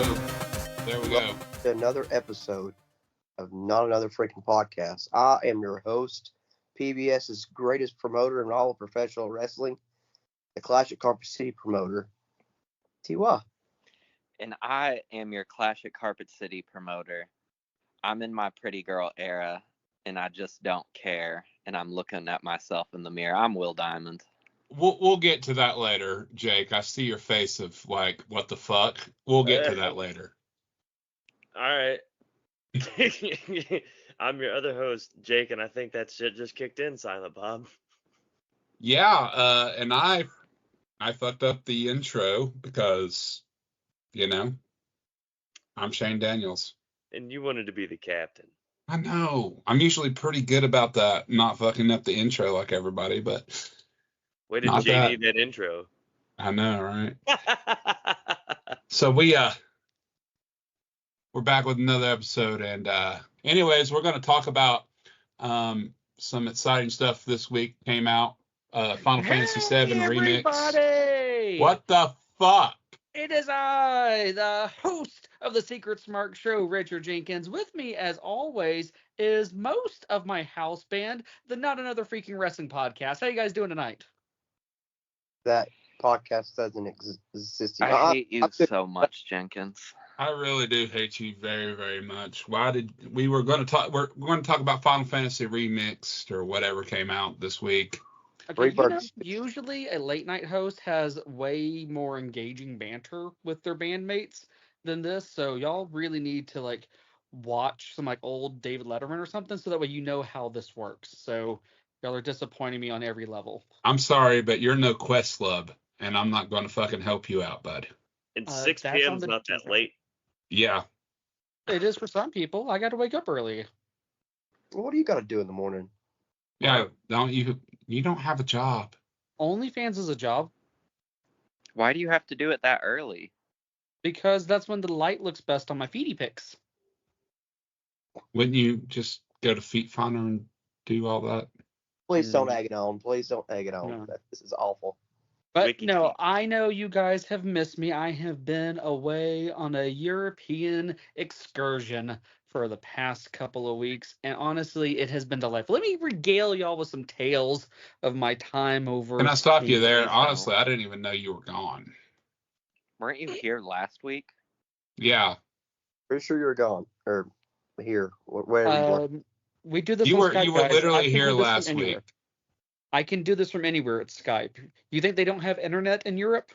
Boom. There we go. To another episode of Not Another Freaking Podcast. I am your host, PBS's greatest promoter in all of professional wrestling, the Clash at Carpet City promoter, Tiwa. And I am your Clash at Carpet City promoter. I'm in my pretty girl era, and I just don't care. And I'm looking at myself in the mirror. I'm Will Diamond. We'll get to that later, Jake. I see your face of like, what the fuck? We'll get to that later. All right. I'm your other host, Jake, and I think that shit just kicked in, Silent Bob. Yeah, and I fucked up the intro because, I'm Shane Daniels. And you wanted to be the captain. I know. I'm usually pretty good about that, not fucking up the intro like everybody, but... Wait, did Jay need that intro? I know, right? So we're back with another episode, and anyways, we're going to talk about some exciting stuff this week. Came out Final Fantasy VII Remix. What the fuck? It is I, the host of the Secret Smart Show, Richard Jenkins. With me, as always, is most of my house band, the Not Another Freaking Wrestling Podcast. How you guys doing tonight? That podcast doesn't exist. I hate you so much, Jenkins. I really do hate you very, very much. We're going to talk about Final Fantasy Remixed or whatever came out this week. Okay, usually a late night host has way more engaging banter with their bandmates than this, so y'all really need to watch some old David Letterman or something, so that way you know how this works. So y'all are disappointing me on every level. I'm sorry, but you're no Questlove, and I'm not going to fucking help you out, bud. And 6 p.m. is not that late. Yeah. It is for some people. I got to wake up early. Well, what do you got to do in the morning? Yeah, you don't have a job. OnlyFans is a job. Why do you have to do it that early? Because that's when the light looks best on my feety pics. Wouldn't you just go to Feet Finder and do all that? Please don't egg it on. Please don't egg it on. No. This is awful. But no, I know you guys have missed me. I have been away on a European excursion for the past couple of weeks, and honestly, it has been delightful. Let me regale y'all with some tales of my time over. Can I stop you there? Honestly, I didn't even know you were gone. Weren't you here last week? Yeah. Pretty sure you were gone. Or here. Wherever you were. We do this You on were Skype, guys. literally here last week. I can do this from anywhere at Skype. You think they don't have internet in Europe?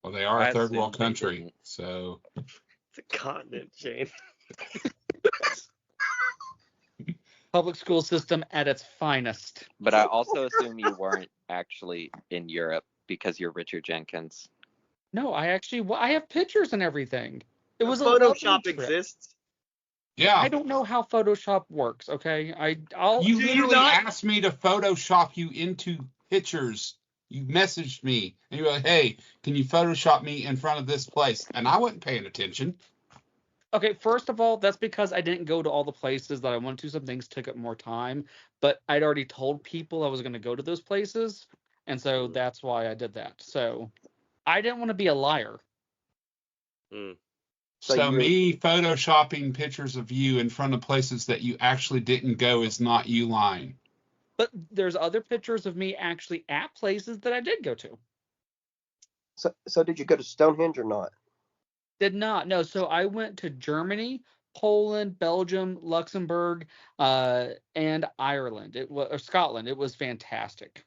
Well, they are a third world country, so. It's a continent, Shane. Public school system at its finest. But I also assume you weren't actually in Europe because you're Richard Jenkins. No, I have pictures and everything. It was Photoshop exists. Yeah. I don't know how Photoshop works, okay? You literally asked me to Photoshop you into pictures. You messaged me, and you were like, hey, can you Photoshop me in front of this place? And I wasn't paying attention. Okay, first of all, that's because I didn't go to all the places that I wanted to. Some things took up more time, but I'd already told people I was going to go to those places, and so that's why I did that. So I didn't want to be a liar. So me Photoshopping pictures of you in front of places that you actually didn't go is not you lying. But there's other pictures of me actually at places that I did go to. So did you go to Stonehenge or not? Did not. No, so I went to Germany, Poland, Belgium, Luxembourg, and Ireland. Or Scotland. It was fantastic.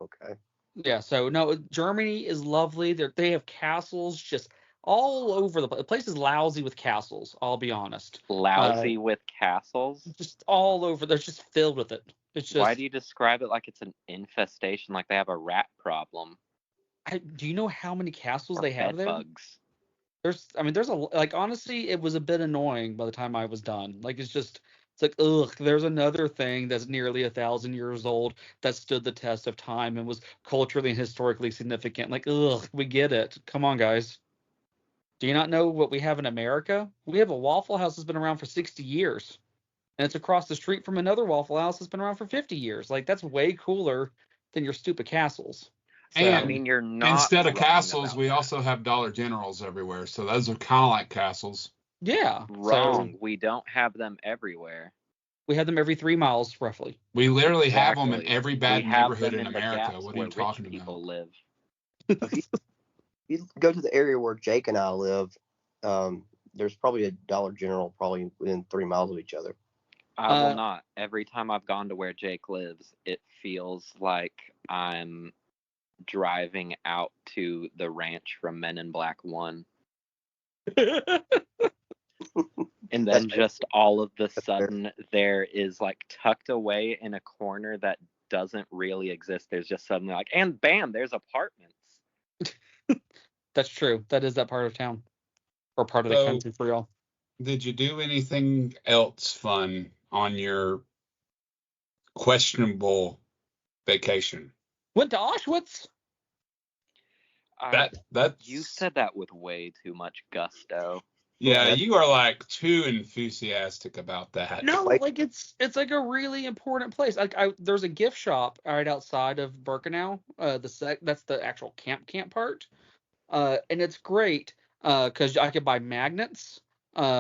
Okay. Yeah, so no, Germany is lovely. They have castles just all over the place. The place is lousy with castles, I'll be honest. Lousy with castles? Just all over. They're just filled with it. It's just. Why do you describe it like it's an infestation, like they have a rat problem? Do you know how many castles they have there? Bugs. There's honestly, it was a bit annoying by the time I was done. It's like, ugh, there's another thing that's nearly 1,000 years old that stood the test of time and was culturally and historically significant. Like, ugh, we get it. Come on, guys. Do you not know what we have in America? We have a Waffle House that's been around for 60 years. And it's across the street from another Waffle House that's been around for 50 years. That's way cooler than your stupid castles. So, And I mean, you're not instead of wrong castles, about we that. also have Dollar Generals everywhere. So those are kind of like castles. yeah. Wrong. So We don't have them everywhere. we have them every 3 miles, roughly. We literally have them in Exactly. every We bad have neighborhood them in in the America. gaps What are where you talking rich people about? live. If you go to the area where Jake and I live, there's probably a Dollar General probably within 3 miles of each other. I will not. Every time I've gone to where Jake lives, it feels like I'm driving out to the ranch from Men in Black 1. And then just all of the sudden, there is like tucked away in a corner that doesn't really exist. There's just suddenly like, and bam, there's apartments. That's true. That is that part of town or part of the country for y'all. Did you do anything else fun on your questionable vacation? Went to Auschwitz. That's You said that with way too much gusto. Yeah, you are like too enthusiastic about that. No, like it's like a really important place. Like there's a gift shop right outside of Birkenau. That's the actual camp part. And it's great because I could buy magnets,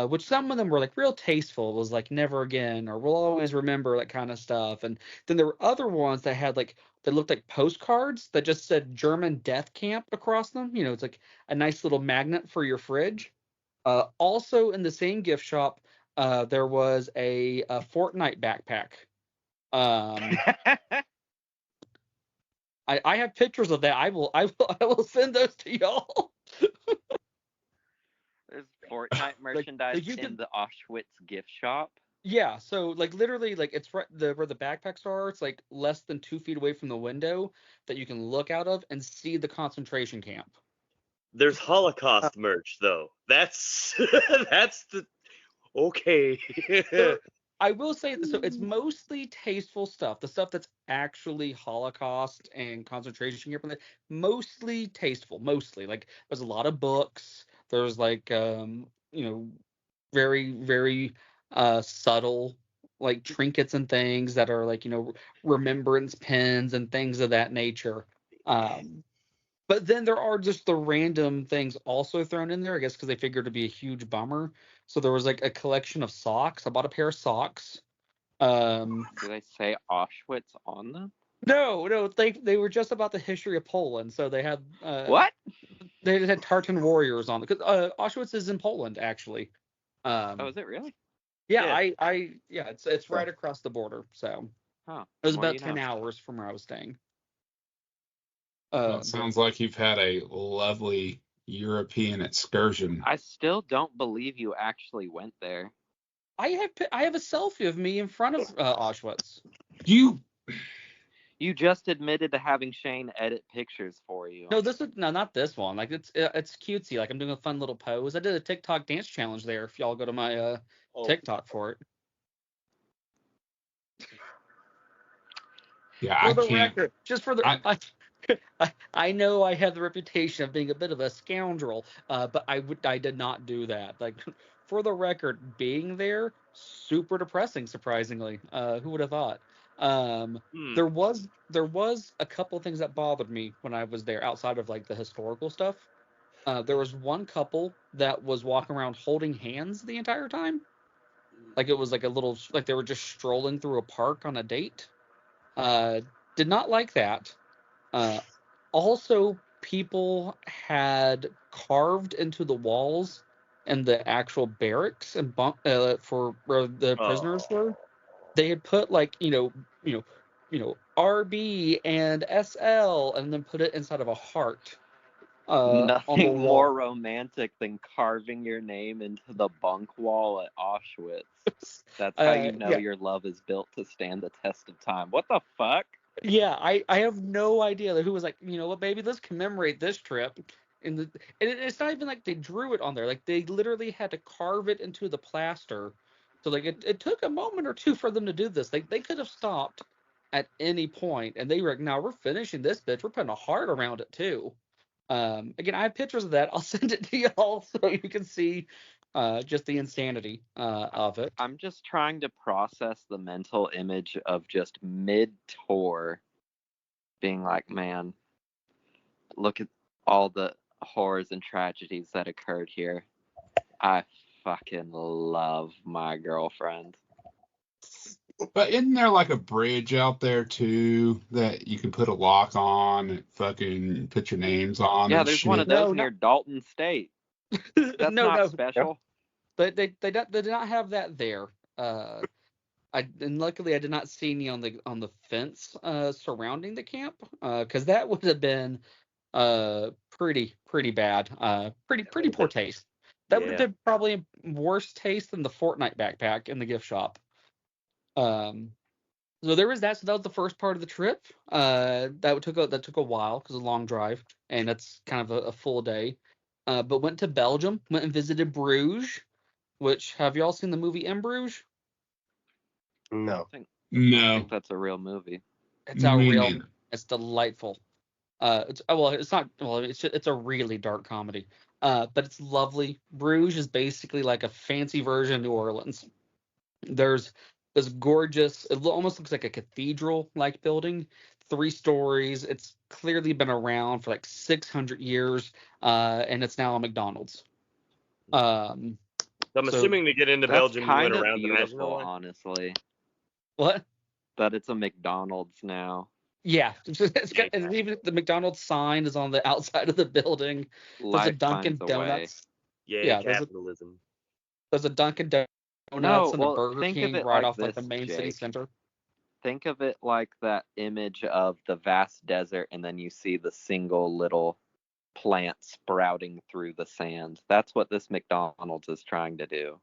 which some of them were like real tasteful. It was like never again or we'll always remember that kind of stuff. And then there were other ones that had like that looked like postcards that just said German death camp across them. You know, it's like a nice little magnet for your fridge. Also in the same gift shop, there was a Fortnite backpack. I have pictures of that. I will send those to y'all. There's Fortnite merchandise in the Auschwitz gift shop. Yeah, so like literally, like it's where the backpacks are. It's like less than 2 feet away from the window that you can look out of and see the concentration camp. There's Holocaust merch though. That's the okay. I will say, so it's mostly tasteful stuff. The stuff that's actually Holocaust and concentration camp, mostly tasteful. Mostly, like there's a lot of books. There's like very very subtle like trinkets and things that are like remembrance pins and things of that nature. But then there are just the random things also thrown in there, I guess, because they figured it'd be a huge bummer. So there was like a collection of socks. I bought a pair of socks. Do they say Auschwitz on them? No, they were just about the history of Poland. So they had what? They had Tartan warriors on it because Auschwitz is in Poland actually. Oh, is it really? Yeah, yeah. It's right across the border. So it was about 10 hours from where I was staying. It sounds like you've had a lovely European excursion. I still don't believe you actually went there. I have a selfie of me in front of Auschwitz. You just admitted to having Shane edit pictures for you. No, not this one. Like it's cutesy. Like I'm doing a fun little pose. I did a TikTok dance challenge there. If y'all go to my TikTok for it. Yeah, for the record, just for the. I know I have the reputation of being a bit of a scoundrel, but I did not do that. Like, for the record, being there, super depressing, surprisingly. Who would have thought? There was a couple things that bothered me when I was there outside of like the historical stuff. There was one couple that was walking around holding hands the entire time. Like it was like a little, like they were just strolling through a park on a date. Did not like that. Also, people had carved into the walls and the actual barracks and for where the prisoners were. They had put like RB and SL and then put it inside of a heart. Nothing more romantic than carving your name into the bunk wall at Auschwitz. That's how you know your love is built to stand the test of time. What the fuck? Yeah, I have no idea who was like, you know what, baby, let's commemorate this trip. And it's not even like they drew it on there. Like they literally had to carve it into the plaster. So like it took a moment or two for them to do this. They could have stopped at any point, and they were like, "No, we're finishing this bitch. We're putting a heart around it too." Again, I have pictures of that. I'll send it to y'all so you can see just the insanity of it. I'm just trying to process the mental image of just mid-tour being like, man, look at all the horrors and tragedies that occurred here. I fucking love my girlfriend. But isn't there like a bridge out there too that you can put a lock on and fucking put your names on? Yeah, and there's shit? one of those near Dalton State. That's not special. But they did not have that there. And luckily I did not see any on the fence surrounding the camp, because that would have been pretty bad. Pretty poor taste. That would have been probably worse taste than the Fortnite backpack in the gift shop. So there was that. So that was the first part of the trip. That took a while because it was a long drive, and that's kind of a full day. But went to Belgium, went and visited Bruges. Which, have y'all seen the movie In Bruges? No. I No. think that's a real movie. It's it's delightful. It's a really dark comedy. But it's lovely. Bruges is basically like a fancy version of New Orleans. There's this gorgeous, it almost looks like a cathedral-like building, 3 stories. It's clearly been around for like 600 years, and it's now a McDonald's. So I'm assuming to get into Belgium, you went around the beautiful, Maginot Line? honestly. What? That it's a McDonald's now. Yeah, and even the McDonald's sign is on the outside of the building. There's a Dunkin' Donuts. Yeah, capitalism. There's a Dunkin' Donuts and a Burger King right off like the main city center. Think of it like that image of the vast desert, and then you see the single little plant sprouting through the sand. That's what this McDonald's is trying to do.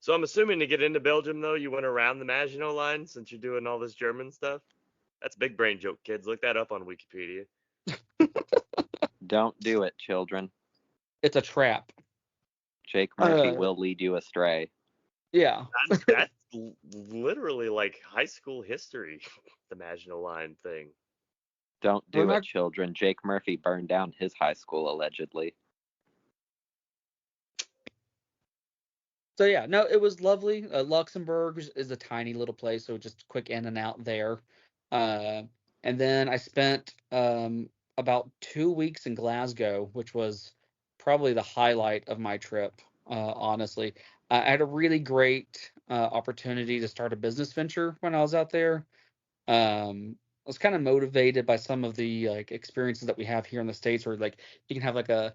So I'm assuming to get into Belgium, though, you went around the Maginot Line since you're doing all this German stuff? That's a big brain joke, kids. Look that up on Wikipedia. Don't do it, children. It's a trap. Jake Murphy will lead you astray. Yeah. That's literally like high school history, the Maginot Line thing. Don't do it, children. Jake Murphy burned down his high school, allegedly. So yeah, no, it was lovely. Luxembourg is a tiny little place, so just quick in and out there. And then I spent about 2 weeks in Glasgow, which was probably the highlight of my trip, honestly. I had a really great opportunity to start a business venture when I was out there. I was kind of motivated by some of the like experiences that we have here in the States, where like you can have like a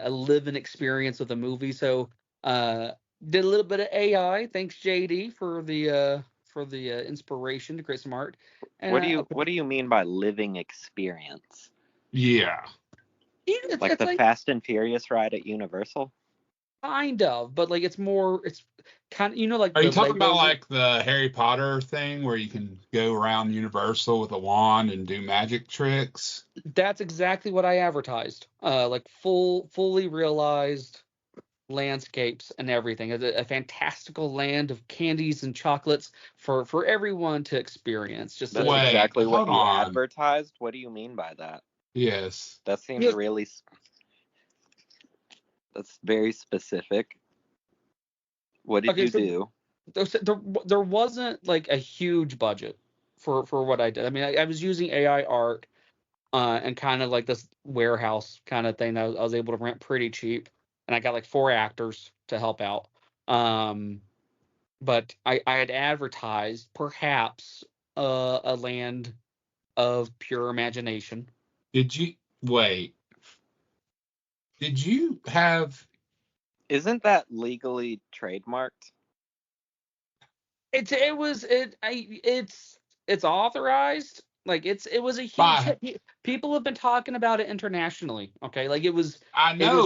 live-in experience with a movie. So did a little bit of AI. Thanks JD for the inspiration to create some art. And, what do you mean by living experience? Yeah. Like the Fast and Furious ride at Universal? Kind of, but like it's kind of, like. Are you talking about like the Harry Potter thing where you can go around Universal with a wand and do magic tricks? That's exactly what I advertised. Like fully realized landscapes and everything. A fantastical land of candies and chocolates for everyone to experience. Just that's exactly what you advertised. What do you mean by that? Yes. That seems really. That's very specific. What did you do? There wasn't like a huge budget for what I did. I mean, I was using AI art and kind of like this warehouse kind of thing that I was able to rent pretty cheap, and I got like 4 actors to help out. But I had advertised perhaps a land of pure imagination. Did you have? Isn't that legally trademarked? It's authorized. Like it was a huge hit. People have been talking about it internationally. Okay, like it was. I know.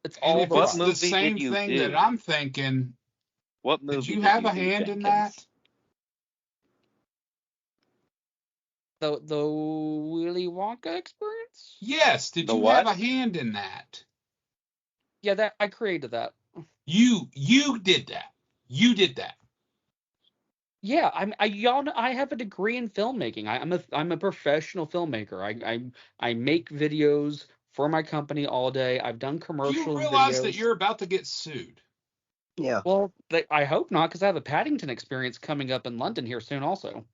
It's all. And if it's the same thing that I'm thinking. What movie did you have a hand in that? The Willy Wonka Experience? Yes. Did you have a hand in that? Yeah, that I created that. You did that. You did that. Yeah, y'all know, I have a degree in filmmaking. I'm a professional filmmaker. I make videos for my company all day. I've done commercial videos. You realize that you're about to get sued. Yeah. Well, I hope not, because I have a Paddington Experience coming up in London here soon also.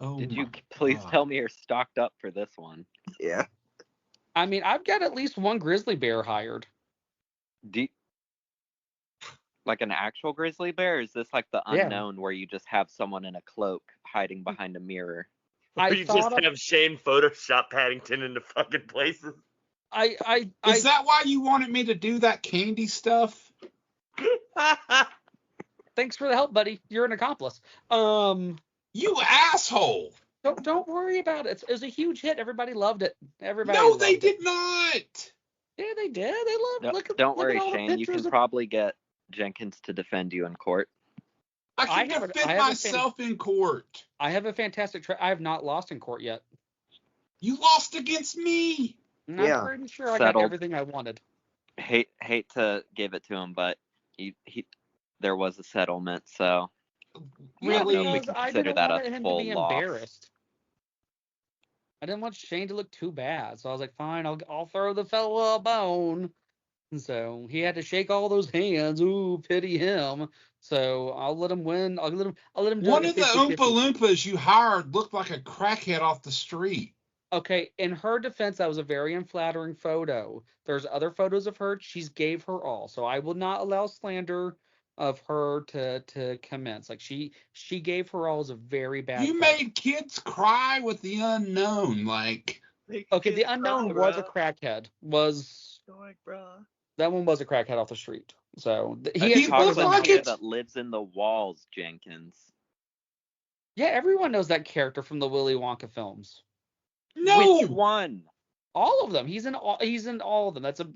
Oh, Did you my please God. tell me you're stocked up for this one? Yeah. I mean, I've got at least one grizzly bear hired. Like an actual grizzly bear? Or is this like the Yeah. unknown where you just have someone in a cloak hiding behind a mirror? Or you just have Shane Photoshop Paddington into fucking places. Is that why you wanted me to do that candy stuff? Thanks for the help, buddy. You're an accomplice. You asshole. Don't worry about it. It was a huge hit. Everybody loved it. No, they did not. Yeah, they did. They loved it. Don't worry, Shane. You can probably get Jenkins to defend you in court. I can defend myself in court. I have a fantastic I have not lost in court yet. You lost against me. I'm pretty sure I got everything I wanted. Hate to give it to him, but there was a settlement, so really, we can consider that a full loss. Embarrassed. I didn't want Shane to look too bad, so I was like, fine, I'll throw the fella a bone. And so he had to shake all those hands. Ooh, pity him. So I'll let him win. I'll let him do one of the Oompa Loompas you hired looked like a crackhead off the street. Okay, in her defense, that was a very unflattering photo. There's other photos of her. She's gave her all. So I will not allow slander of her to commence. Like she gave her all as a very bad. You made kids cry with the unknown, like. Okay, the unknown was a crackhead. That one was a crackhead off the street. So he looks like it. That lives in the walls, Jenkins. Yeah, everyone knows that character from the Willy Wonka films. No, which one? All of them. He's in all of them. That's a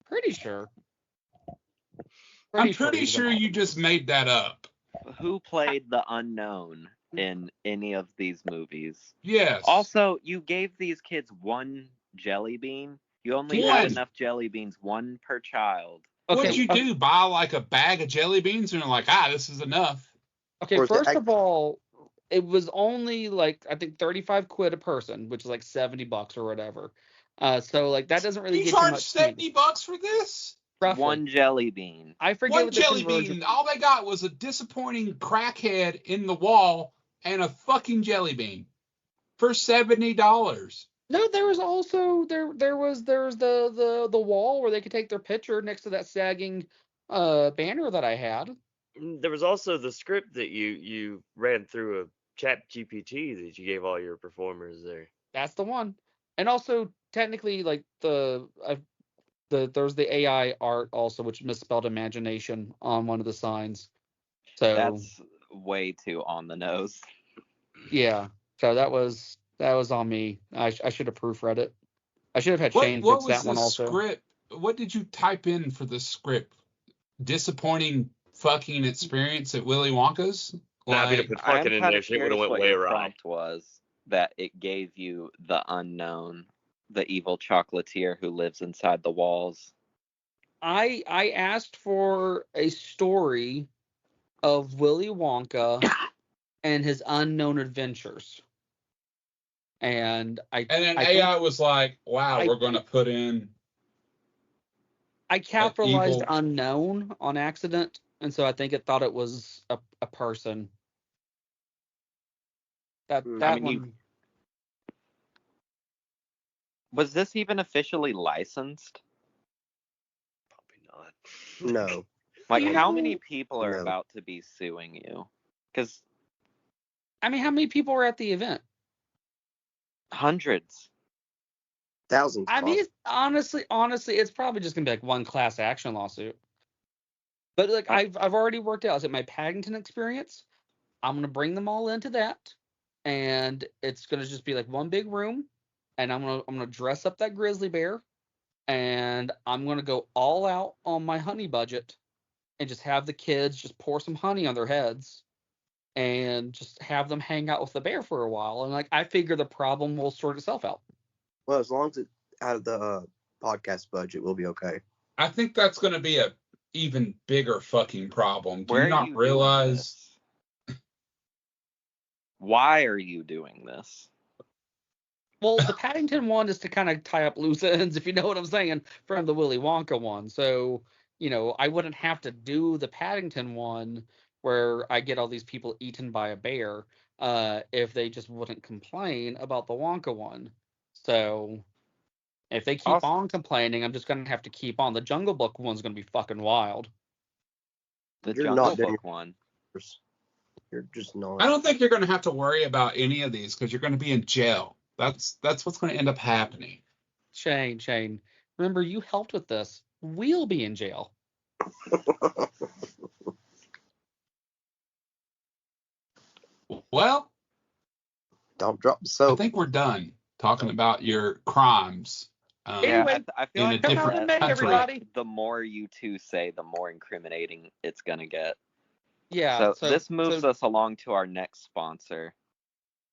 pretty sure. I'm pretty sure you just made that up. Who played the unknown in any of these movies? Yes. Also, you gave these kids one jelly bean. You only had enough jelly beans, one per child. Okay. What'd you do? Buy like a bag of jelly beans and you're like, this is enough. Okay, first of all, it was only like I think 35 quid a person, which is like $70 or whatever. So like that doesn't really get too much. You charged $70 for this? Roughly. One jelly bean. I forget one jelly bean. All they got was a disappointing crackhead in the wall and a fucking jelly bean for $70. No, there was also there was the wall where they could take their picture next to that sagging banner that I had. There was also the script that you ran through a chat GPT that you gave all your performers there. That's the one. And also technically like there's the AI art also, which misspelled imagination on one of the signs. So that's way too on the nose. Yeah. So that was on me. I should have proofread it. I should have had Shane fix that one also. Script? What did you type in for the script? Disappointing fucking experience at Willy Wonka's? I mean, if it's fucking in there, shit would have went way right. Prompt was that it gave you the unknown, the evil chocolatier who lives inside the walls. I asked for a story of Willy Wonka and his unknown adventures. And then AI was like, wow, we're going to put in. I capitalized unknown on accident, and so I think it thought it was a person. Was this even officially licensed? Probably not. No. Like, how many people are about to be suing you? Because, I mean, how many people were at the event? Hundreds. Thousands. I mean, honestly, it's probably just gonna be like one class action lawsuit. But like, I've already worked out. Is it my Paddington experience? I'm gonna bring them all into that, and it's gonna just be like one big room, and I'm gonna dress up that grizzly bear, and I'm gonna go all out on my honey budget, and just have the kids just pour some honey on their heads, and just have them hang out with the bear for a while. And like, I figure the problem will sort itself out. Well, as long as it's out of the podcast budget, we'll be okay. I think that's going to be a even bigger fucking problem. Do you not realize? Why are you doing this? Well, the Paddington one is to kind of tie up loose ends, if you know what I'm saying, from the Willy Wonka one. So, I wouldn't have to do the Paddington one where I get all these people eaten by a bear. if they just wouldn't complain about the Wonka one. So if they keep Also- on complaining, I'm just going to have to keep on. The Jungle Book one's going to be fucking wild. The You're Jungle not doing Book one. You're just not. I don't think you're going to have to worry about any of these because you're going to be in jail. That's what's going to end up happening. Shane, remember you helped with this. We'll be in jail. Well, Don't drop the I soap. think we're done talking about your crimes. Anyway, I feel in like a different come on in, country. everybody. the more you two say, the more incriminating it's gonna get. Yeah. So this moves us along to our next sponsor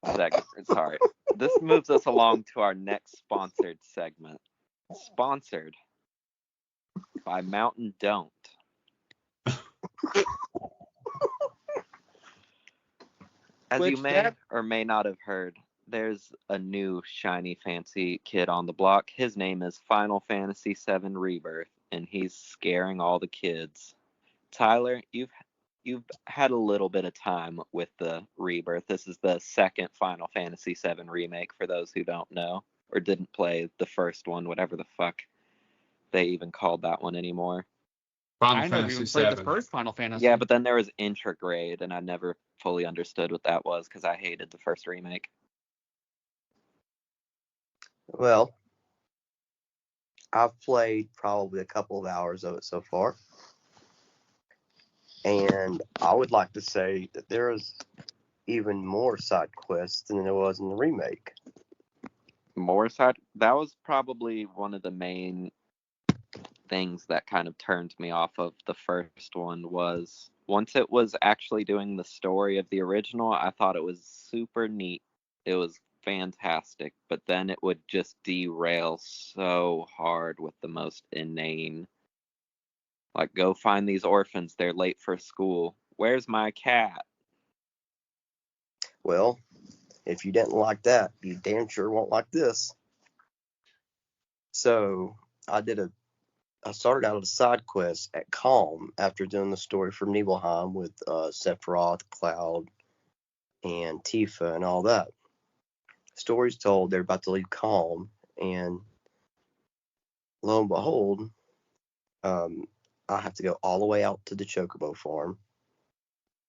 segment. Sorry. This moves us along to our next sponsored segment. Sponsored by Mountain Don't. As you may or may not have heard, there's a new shiny fancy kid on the block. His name is Final Fantasy VII Rebirth, and he's scaring all the kids. Tyler, you've had a little bit of time with the Rebirth. This is the second Final Fantasy VII remake, for those who don't know or didn't play the first one, whatever the fuck they even called that one anymore. I never even played the first Final Fantasy. Yeah, but then there was Intragrade, and I never fully understood what that was because I hated the first remake. Well, I've played probably a couple of hours of it so far. And I would like to say that there is even more side quests than there was in the remake. More side? That was probably one of the main things that kind of turned me off of the first one. Was once it was actually doing the story of the original, I thought it was super neat. It was fantastic, but then it would just derail so hard with the most inane. Like, go find these orphans, they're late for school. Where's my cat? Well, if you didn't like that, you damn sure won't like this. So, I started out a side quest at Calm after doing the story from Nibelheim with Sephiroth, Cloud, and Tifa and all that. Story's told they're about to leave Calm, and lo and behold, I have to go all the way out to the Chocobo farm.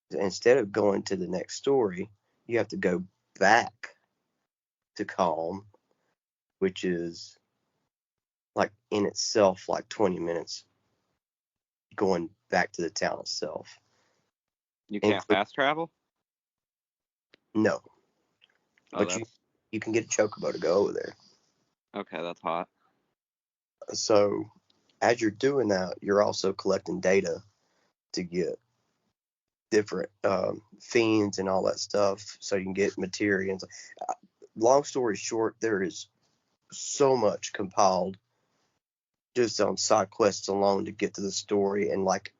Instead of going to the next story, you have to go back to Calm, which is like in itself like 20 minutes going back to the town itself. You can't fast travel? No. Oh, But you can get a Chocobo to go over there. Okay, that's hot. So as you're doing that, you're also collecting data to get different fiends and all that stuff, so you can get materials. Long story short, there is so much compiled just on side quests alone to get to the story, and like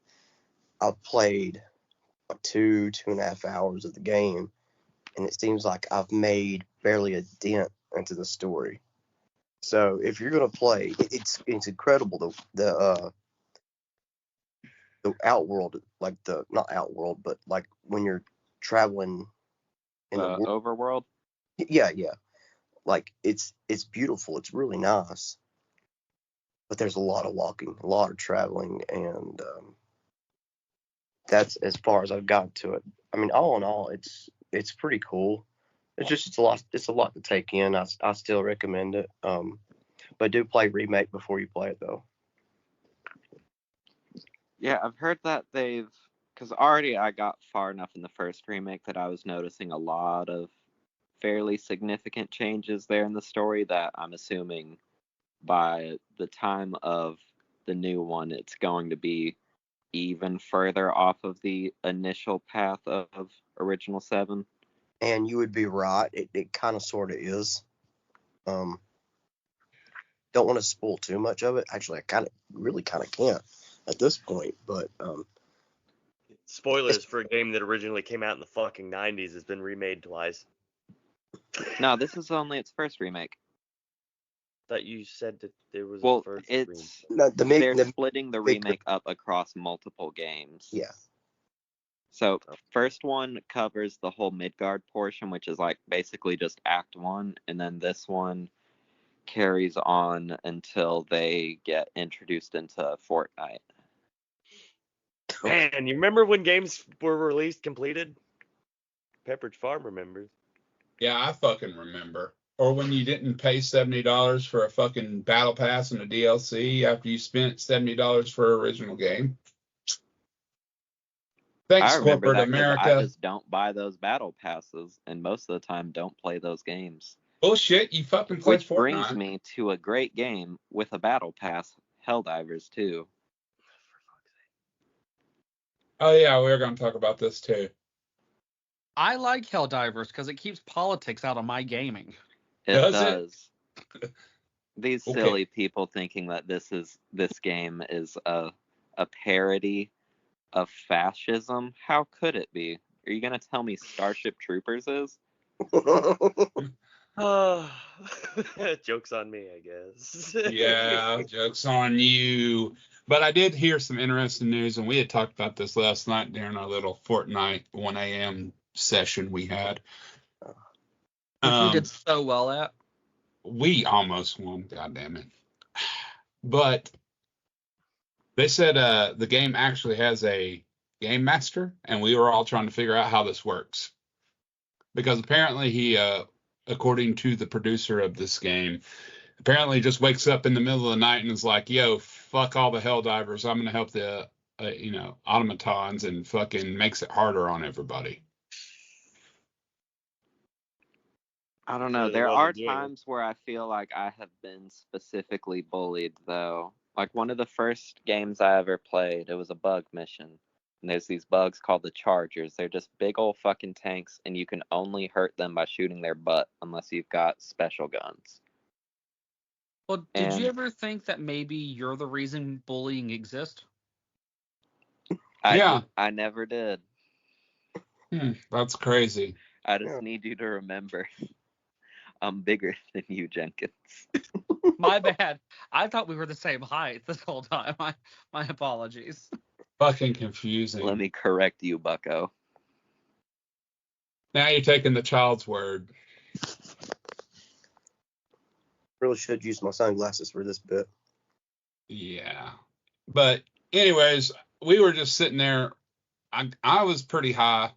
I've played 2.5 hours of the game, and it seems like I've made barely a dent into the story. So if you're gonna play, it's incredible. The outworld, like not outworld, but like when you're traveling in the overworld. Yeah. Like it's beautiful. It's really nice, but there's a lot of walking, a lot of traveling, and that's as far as I've gotten to it. I mean, all in all, it's pretty cool. It's a lot to take in. I still recommend it. But do play remake before you play it though. Yeah, I've heard that because already I got far enough in the first remake that I was noticing a lot of fairly significant changes there in the story that I'm assuming by the time of the new one, it's going to be even further off of the initial path of original 7. And you would be right. It kind of sort of is. Don't want to spoil too much of it. Actually, I really can't at this point. But spoilers for a game that originally came out in the fucking 90s has been remade twice. No, this is only its first remake. Thought you said that there was a first remake. They're splitting the remake up across multiple games. Yeah. So first one covers the whole Midgard portion, which is like basically just Act 1, and then this one carries on until they get introduced into Fortnite. Man, you remember when games were released completed? Pepperidge Farm remembers. Yeah, I fucking remember. Or when you didn't pay $70 for a fucking battle pass and a DLC after you spent $70 for an original game. Thanks, I remember corporate that 'cause America. I just don't buy those battle passes, and most of the time don't play those games. Bullshit, you fucking play Which Fortnite. brings me to a great game with a battle pass, Helldivers 2. Oh yeah, we're going to talk about this too. I like Helldivers because it keeps politics out of my gaming. It does. These Okay. silly people thinking that this game is a parody of fascism. How could it be? Are you gonna tell me Starship Troopers is? Joke's on me, I guess. Yeah, joke's on you. But I did hear some interesting news, and we had talked about this last night during our little Fortnite 1 a.m. session we had. Which we did so well at. We almost won, goddammit. But they said the game actually has a game master, and we were all trying to figure out how this works. Because apparently he, according to the producer of this game, apparently just wakes up in the middle of the night and is like, yo, fuck all the Helldivers. I'm going to help the, automatons, and fucking makes it harder on everybody. I don't know. There are times where I feel like I have been specifically bullied, though. Like one of the first games I ever played, it was a bug mission. And there's these bugs called the Chargers. They're just big old fucking tanks, and you can only hurt them by shooting their butt unless you've got special guns. Well, did you ever think that maybe you're the reason bullying exists? I never did. That's crazy. I just need you to remember. I'm bigger than you, Jenkins. My bad. I thought we were the same height this whole time. My apologies. Fucking confusing. Let me correct you, bucko. Now you're taking the child's word. Really should use my sunglasses for this bit. Yeah. But anyways, we were just sitting there. I was pretty high,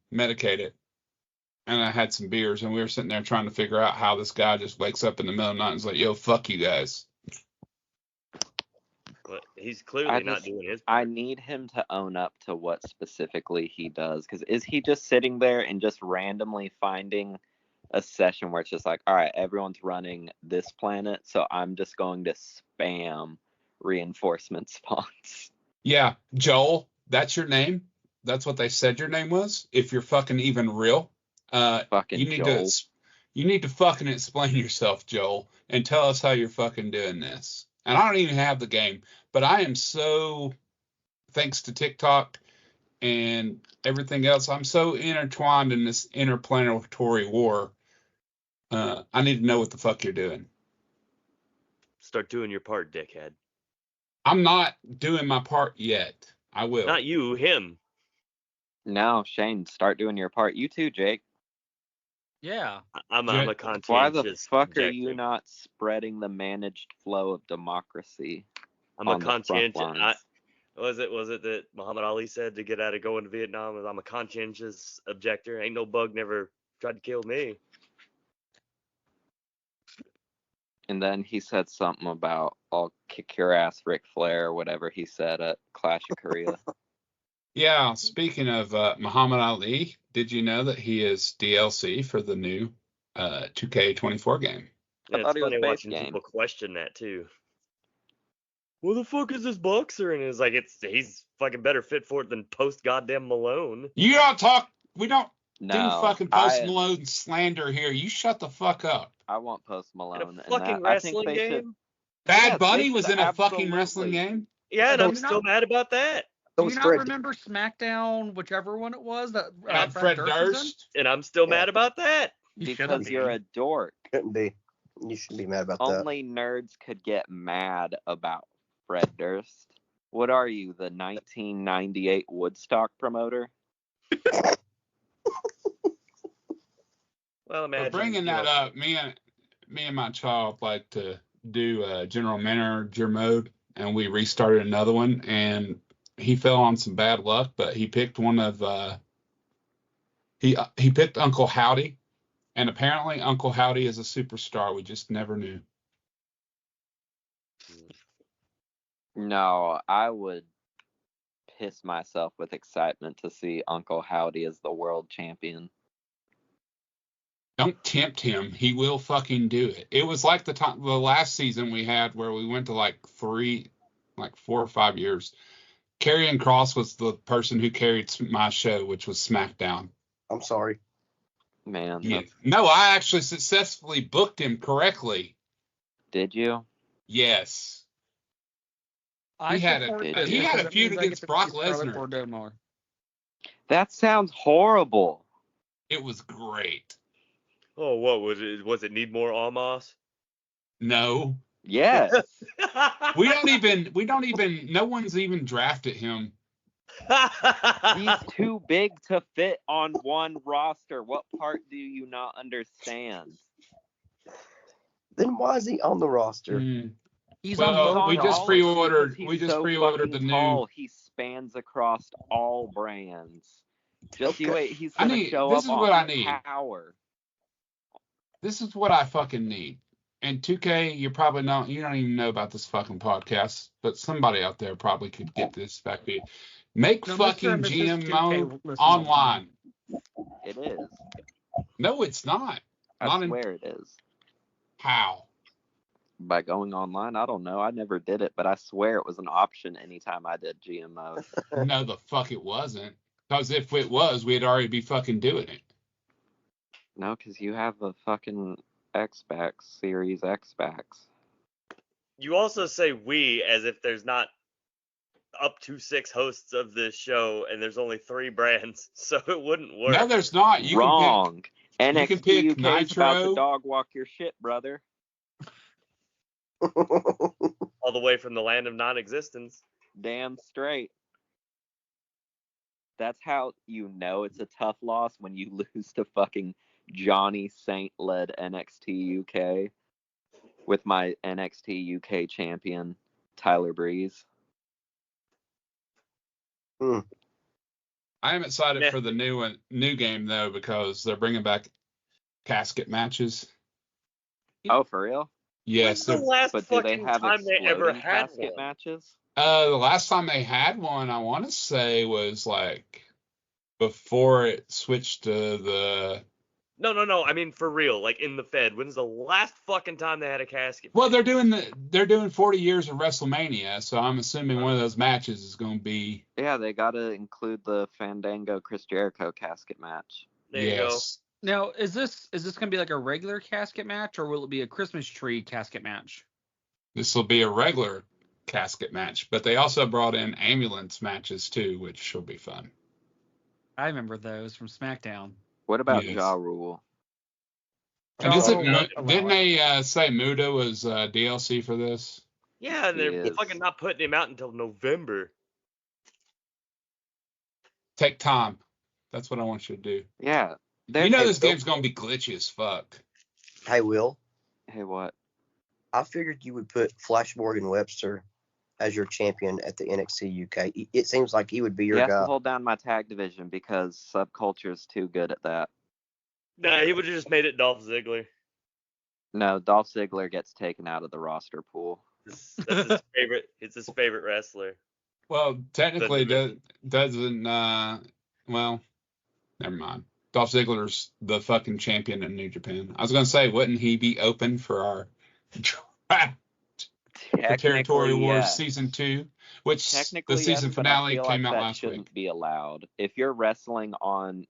medicated. And I had some beers, and we were sitting there trying to figure out how this guy just wakes up in the middle of the night and is like, yo, fuck you guys. But he's clearly not doing his part. I need him to own up to what specifically he does. Because is he just sitting there and just randomly finding a session where it's just like, all right, everyone's running this planet, so I'm just going to spam reinforcement spawns. Yeah, Joel, that's your name? That's what they said your name was? If you're fucking even real? You need to fucking explain yourself, Joel, and tell us how you're fucking doing this. And I don't even have the game, but I am so, thanks to TikTok and everything else, I'm so intertwined in this interplanetary war. I need to know what the fuck you're doing. Start doing your part, dickhead. I'm not doing my part yet. I will. Not you, him. No, Shane, start doing your part. You too, Jake. Yeah. I'm a conscientious. Why the fuck objective. are you not spreading the managed flow of democracy? I'm a conscientious. Was it that Muhammad Ali said to get out of going to Vietnam? I'm a conscientious objector. Ain't no bug never tried to kill me. And then he said something about I'll kick your ass, Ric Flair, or whatever he said at Clash of Korea. Yeah, speaking of Muhammad Ali, did you know that he is DLC for the new 2K24 game? Yeah, it's funny watching people question that too. What the fuck is this boxer? And it's like he's fucking better fit for it than Post goddamn Malone. You don't talk. We don't do fucking Post Malone slander here. You shut the fuck up. I want Post Malone. In a fucking wrestling game. Bad Bunny was in a fucking wrestling game. Yeah, and I'm still mad about that. Do you not remember SmackDown, whichever one it was that Fred Durst? And I'm still mad about that. Because you're a dork. Couldn't be. You should be mad about that. Only nerds could get mad about Fred Durst. What are you, the 1998 Woodstock promoter? Well, imagine. But bringing that up, me and my child like to do general manager mode, and we restarted another one, and he fell on some bad luck, but he picked one of he picked Uncle Howdy, and apparently Uncle Howdy is a superstar. We just never knew. No, I would piss myself with excitement to see Uncle Howdy as the world champion. Don't tempt him. He will fucking do it. It was like the last season we had where we went to like 4 or 5 years. Karrion Kross was the person who carried my show, which was SmackDown. I'm sorry. Man. Yeah. No, I actually successfully booked him correctly. Did you? Yes. He had a feud against Brock Lesnar. That sounds horrible. It was great. Oh, what was it? Was it need more Almas? No. Yes. We don't even. No one's even drafted him. He's too big to fit on one roster. What part do you not understand? Then why is he on the roster? He's we just pre-ordered. We just pre-ordered the new. He spans across all brands. Just you wait. He's gonna show up on Power. This is what I fucking need. And 2K, you don't even know about this fucking podcast, but somebody out there probably could get this back. Make fucking GM mode online. It is. No, it's not. I swear it is. How? By going online? I don't know. I never did it, but I swear it was an option anytime I did GM mode. No, the fuck it wasn't. Because if it was, we'd already be fucking doing it. No, because you have a fucking Xbox, Series Xbox. You also say we as if there's not up to 6 hosts of this show and there's only 3 brands, so it wouldn't work. No, there's not. Wrong. NXT you can pick UK Nitro. is about to dog walk your shit, brother. All the way from the land of non-existence. Damn straight. That's how you know it's a tough loss, when you lose to fucking Johnny Saint-led NXT UK with my NXT UK champion, Tyler Breeze. I am excited for the new game, though, because they're bringing back casket matches. Oh, for real? When's Yes. the last but do they have time they ever had casket one? matches? The last time they had one, I want to say, was like before it switched to the. No. I mean, for real, like in the Fed. When's the last fucking time they had a casket? Well, they're doing 40 years of WrestleMania, so I'm assuming one of those matches is going to be. Yeah, they got to include the Fandango Chris Jericho casket match. There you go. Now, is this going to be like a regular casket match, or will it be a Christmas tree casket match? This will be a regular casket match, but they also brought in ambulance matches too, which will be fun. I remember those from SmackDown. What about Ja Rule? And didn't they say Muda was DLC for this? Yeah, and they're fucking not putting him out until November. Take time. That's what I want you to do. Yeah. This game's going to be glitchy as fuck. Hey, Will. Hey, what? I figured you would put Flash Morgan Webster as your champion at the NXT UK. It seems like he would be your guy. He has to hold down my tag division because Subculture is too good at that. Nah, he would have just made it Dolph Ziggler. No, Dolph Ziggler gets taken out of the roster pool. That's his favorite. It's his favorite wrestler. Well, technically, doesn't. Well, never mind. Dolph Ziggler's the fucking champion in New Japan. I was going to say, wouldn't he be open for our draft for Territory Wars Season 2? Which the season finale came out last week. Shouldn't be allowed. If you're wrestling on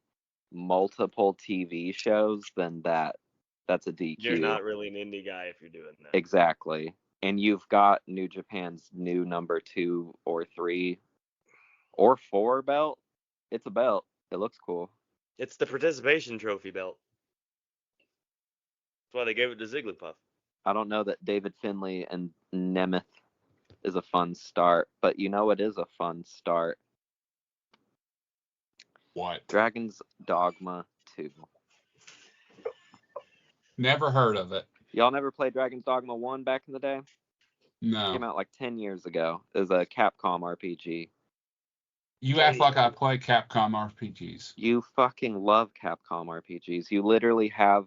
multiple TV shows, then that's a DQ. You're not really an indie guy if you're doing that. Exactly. And you've got New Japan's new number 2 or 3 or 4 belt. It's a belt. It looks cool. It's the participation trophy belt. That's why they gave it to Zigglypuff. I don't know that David Finlay and Nemeth is a fun start. But you know it is a fun start. What? Dragon's Dogma 2. Never heard of it. Y'all never played Dragon's Dogma 1 back in the day? No. Came out like 10 years ago. It was a Capcom RPG. You act like I play Capcom RPGs. You fucking love Capcom RPGs. You literally have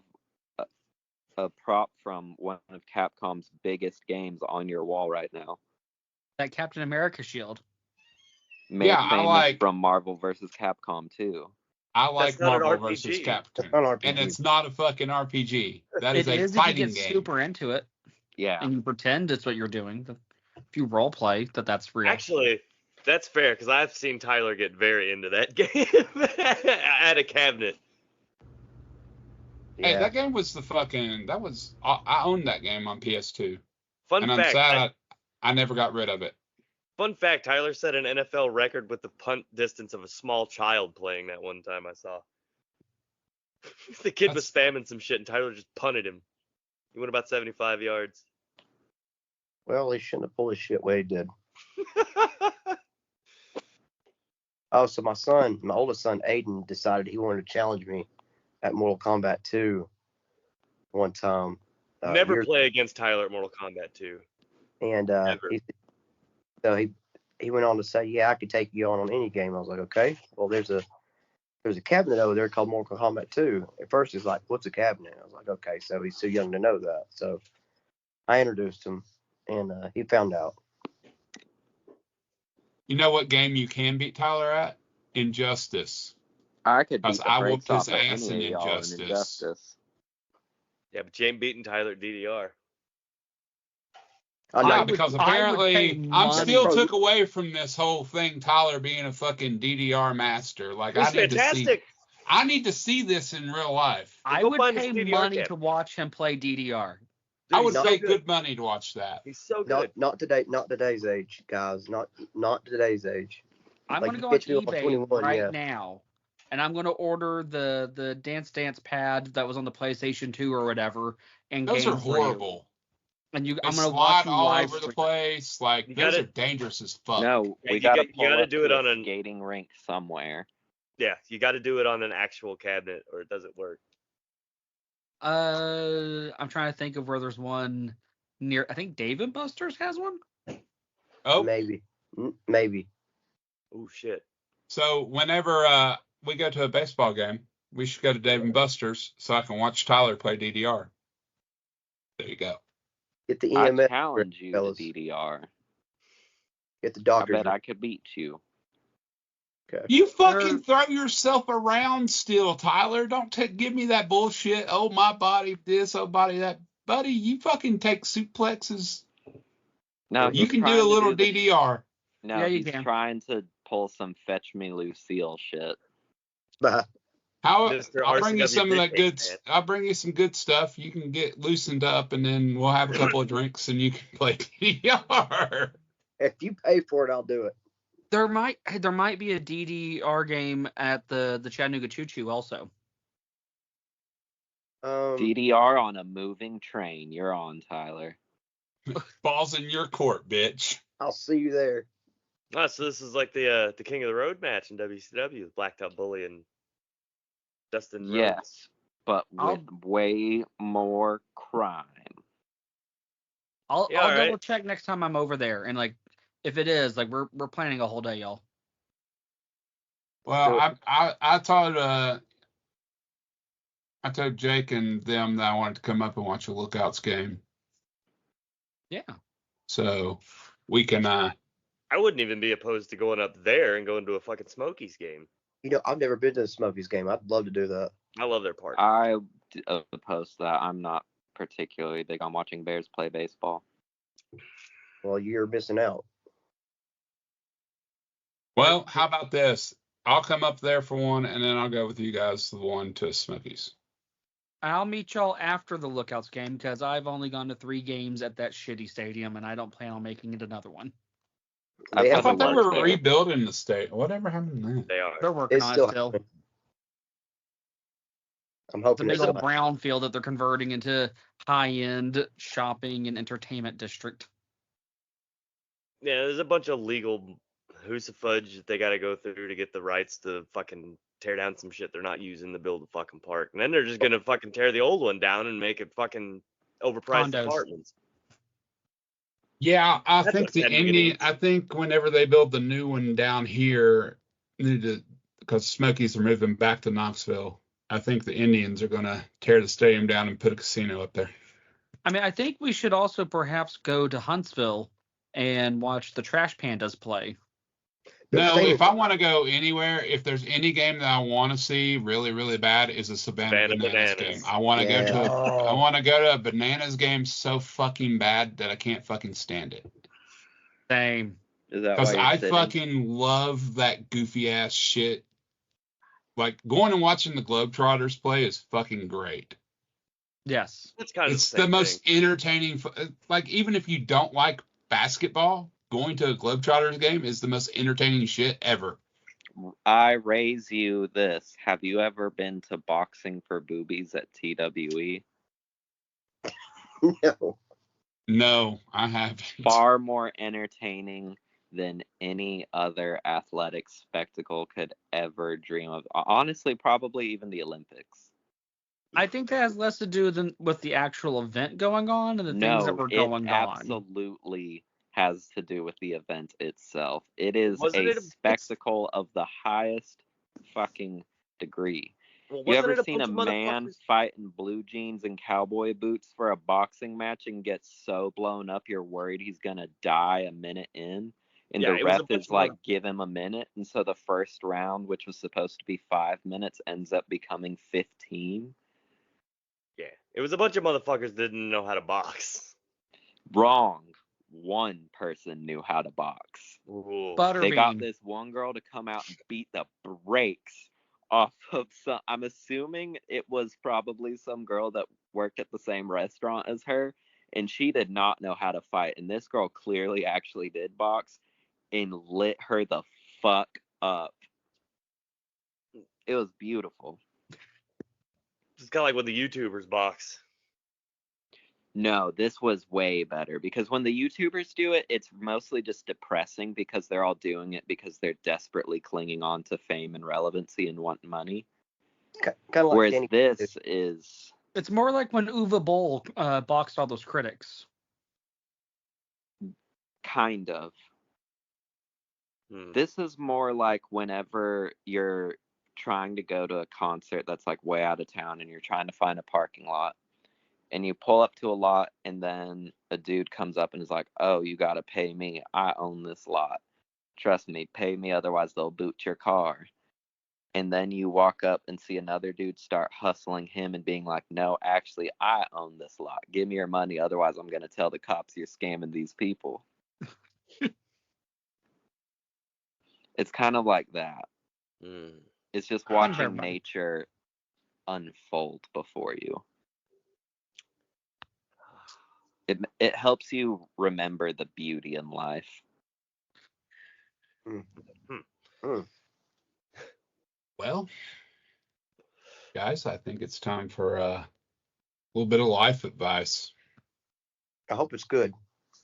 a prop from one of Capcom's biggest games on your wall right now. That Captain America shield. Made Yeah, I famous like- from Marvel vs. Capcom 2. I like That's not an Marvel RPG. vs. Capcom. It's not an RPG. And it's not a fucking RPG. That is It a is if you fighting get game. super into it Yeah. and you pretend it's what you're doing. If you role play, that's real. Actually, that's fair because I've seen Tyler get very into that game at a cabinet. Hey, Yeah. that game was I owned that game on PS2. Fun And I'm fact. sad I never got rid of it. Fun fact, Tyler set an NFL record with the punt distance of a small child playing that one time I saw. The kid was spamming some shit and Tyler just punted him. He went about 75 yards. Well, he shouldn't have pulled his shit way he did. Oh, so my oldest son, Aiden, decided he wanted to challenge me at Mortal Kombat 2 one time. Never play against Tyler at Mortal Kombat 2. And Never. he went on to say, yeah, I could take you on any game. I was like, okay. Well, there's a cabinet over there called Mortal Kombat 2. At first, he's like, what's a cabinet? I was like, okay, so he's too young to know that. So I introduced him, and he found out. You know what game you can beat Tyler at? Injustice. I could beat Because the I brakes whooped his off of ass any in of y'all in Injustice. Injustice. Yeah, but you ain't beating Tyler at DDR. I know. Yeah, would- because I would apparently pay I'm money. still took away from this whole thing, Tyler being a fucking DDR master. Like He's I need fantastic. I need to see this in real life. I Go would find pay his DDR money cap. to watch him play DDR. Dude, I would he's so pay good. good money to watch that. He's so good. Not today's age, guys. Not today's age. I'm Like, gonna you go on get to do it on eBay 21, right yeah. now, and I'm gonna order the Dance Dance pad that was on the PlayStation 2 or whatever, and Those game are for you. horrible. And They I'm gonna watch slide you all live over the stream. place. Like You those gotta- are dangerous as fuck. No, Yeah, we you gotta got- you pull gotta up do it to on a an- skating rink somewhere. Yeah, you got to do it on an actual cabinet or it doesn't work. I'm trying to think of where there's one near. I think Dave and Buster's has one. Oh, Maybe. Maybe. Oh shit. so whenever we go to a baseball game, we should go to Dave and Buster's so I can watch Tyler play DDR. There you go. Get the I EMS. challenge you fellas. to DDR. Get the I doctor's. bet I could beat you. Okay. You fucking throw yourself around still, Tyler. Don't give me that bullshit. Oh, my body this, oh, body that. Buddy, you fucking take suplexes. No, You he's can trying do a to little the- DDR. No, Yeah, you he's can. trying to pull some fetch me Lucille shit. But How Mr. I'll bring you RCW some of that big good. man. I'll bring you some good stuff. You can get loosened up, and then we'll have a couple of drinks, and you can play DDR. if you pay for it, I'll do it. There might be a DDR game at the Chattanooga Choo Choo also. DDR on a moving train. You're on, Tyler. Balls in your court, bitch. I'll see you there. Oh, so this is like the King of the Road match in WCW with Blacktop Bully and Dustin Rhodes. Yes, but with I'll- way more crime. I'll Yeah, all right. double check next time I'm over there, and like if it is, like we're planning a whole day, y'all. Well, I told Jake and them that I wanted to come up and watch a Lookouts game, Yeah. so we can. I wouldn't even be opposed to going up there and going to a fucking Smokies game. You know, I've never been to the Smokies game. I'd love to do that. I love their park. I oppose that. I'm not particularly big on watching Bears play baseball. Well, you're missing out. Well, how about this? I'll come up there for one, and then I'll go with you guys the one to Smokies. I'll meet y'all after the Lookouts game because I've only gone to 3 games at that shitty stadium, and I don't plan on making it another one. They I have thought they a were lunch there. rebuilding the state. Whatever happened to that? They are. They're working It's on still it still. happening. I'm It's a hoping big it's old not. brown field that they're converting into high-end shopping and entertainment district. Yeah, there's a bunch of legal hoosafudge that they got to go through to get the rights to fucking tear down some shit they're not using to build a fucking park. And then they're just going to fucking tear the old one down and make it fucking overpriced Condos. apartments. Yeah, I That's think what the that Indian. means. I think whenever they build the new one down here, because Smokies are moving back to Knoxville. I think the Indians are gonna tear the stadium down and put a casino up there. I mean, I think we should also perhaps go to Huntsville and watch the Trash Pandas play. No, if I want to go anywhere, if there's any game that I want to see really, really bad, is a Savannah Bananas game. I want to go to I want to go to a Bananas game so fucking bad that I can't fucking stand it. Same. Is that Because why you're I sitting? fucking love that goofy ass shit. Like going and watching the Globetrotters play is fucking great. Yes. That's kind of It's the most entertaining. Like even if you don't like basketball, going to a Globetrotters game is the most entertaining shit ever. I raise you this. Have you ever been to Boxing for Boobies at TWE? No. No, I haven't. Far more entertaining than any other athletic spectacle could ever dream of. Honestly, probably even the Olympics. I think that has less to do with the actual event going on and the things that were going on. Absolutely has to do with the event itself. It is a spectacle of the highest fucking degree. Well, you ever seen a man fight in blue jeans and cowboy boots for a boxing match and get so blown up you're worried he's gonna die a minute in? And the ref is like, give him a minute. And so the first round, which was supposed to be 5 minutes, ends up becoming 15. Yeah, it was a bunch of motherfuckers that didn't know how to box. Wrong. One person knew how to box. They got this one girl to come out and beat the brakes off of some. I'm assuming it was probably some girl that worked at the same restaurant as her, and she did not know how to fight. And this girl clearly actually did box and lit her the fuck up. It was beautiful. It's kind of like when the YouTubers box. No, this was way better because when the YouTubers do it, it's mostly just depressing because they're all doing it because they're desperately clinging on to fame and relevancy and want money. Kind of like Whereas this is... It's more like when Uwe Boll boxed all those critics. Kind of. This is more like whenever you're trying to go to a concert that's like way out of town and you're trying to find a parking lot. And you pull up to a lot, and then a dude comes up and is like, oh, you got to pay me. I own this lot. Trust me, pay me, otherwise they'll boot your car. And then you walk up and see another dude start hustling him and being like, no, actually, I own this lot. Give me your money, otherwise I'm going to tell the cops you're scamming these people. It's kind of like that. It's just watching nature unfold before you. It helps you remember the beauty in life. Well, guys, I think it's time for a little bit of life advice. I hope it's good.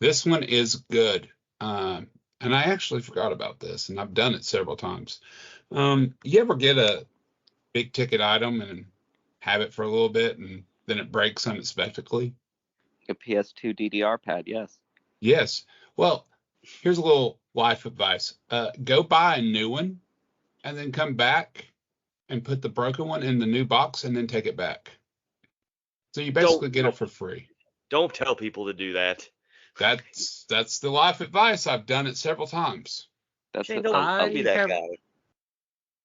This one is good. And I actually forgot about this, and I've done it several times. You ever get a big ticket item and have it for a little bit, and then it breaks unexpectedly? A PS2 DDR pad, yes. Yes. Well, here's a little life advice. Go buy a new one and then come back and put the broken one in the new box and then take it back. So you basically get it for free. Don't tell people to do that. That's the life advice. I've done it several times. I'll be that guy.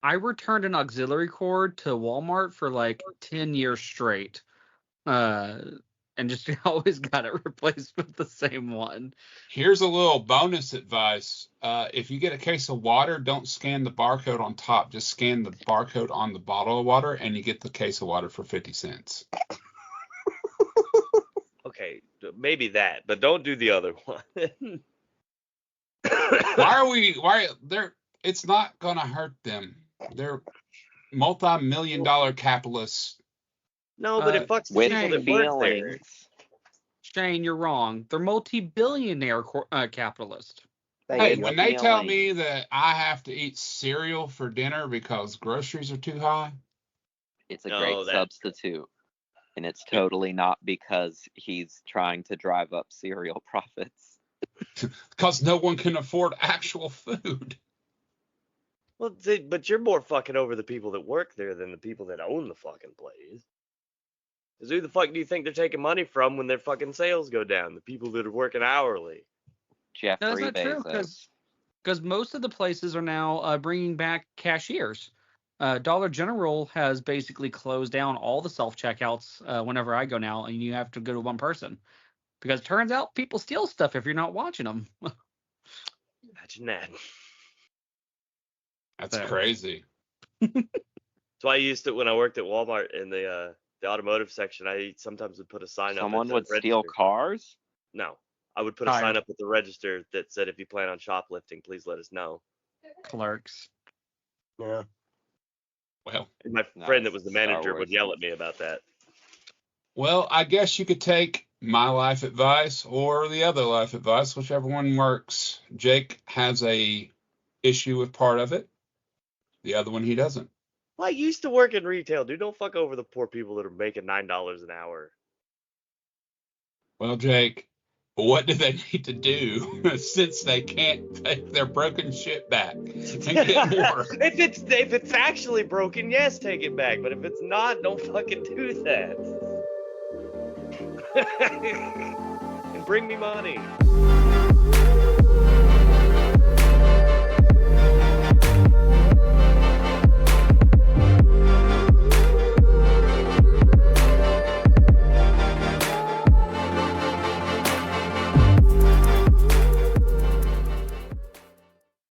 I returned an auxiliary cord to Walmart for like 10 years straight. And just always got it replaced with the same one. Here's a little bonus advice. If you get a case of water, don't scan the barcode on top. Just scan the barcode on the bottle of water, and you get the case of water for 50 cents. Okay, maybe that, but don't do the other one. It's not going to hurt them. They're multi-million-dollar capitalists. No, but it fucks with people that work there. Shane, you're wrong. They're multi-billionaire capitalists. Hey, when they tell me that I have to eat cereal for dinner because groceries are too high, it's a great substitute. And it's totally not because he's trying to drive up cereal profits. Because no one can afford actual food. Well, but you're more fucking over the people that work there than the people that own the fucking place. Because who the fuck do you think they're taking money from when their fucking sales go down? The people that are working hourly. Jeffrey Bezos. That's not true, because most of the places are now bringing back cashiers. Dollar General has basically closed down all the self-checkouts whenever I go now, and you have to go to one person. Because it turns out people steal stuff if you're not watching them. Imagine that. That's crazy. So I used to, when I worked at Walmart in the automotive section, I sometimes would put a sign up. Someone would steal cars? No. I would put a sign up at the register that said, if you plan on shoplifting, please let us know. Clerks. Yeah. Well, and my friend that was the manager would yell at me about that. Well, I guess you could take my life advice or the other life advice, whichever one works. Jake has a issue with part of it. The other one he doesn't. Well, I used to work in retail, dude. Don't fuck over the poor people that are making $9 an hour. Well, Jake, what do they need to do since they can't take their broken shit back and get more? If it's actually broken, yes, take it back. But if it's not, don't fucking do that. And bring me money.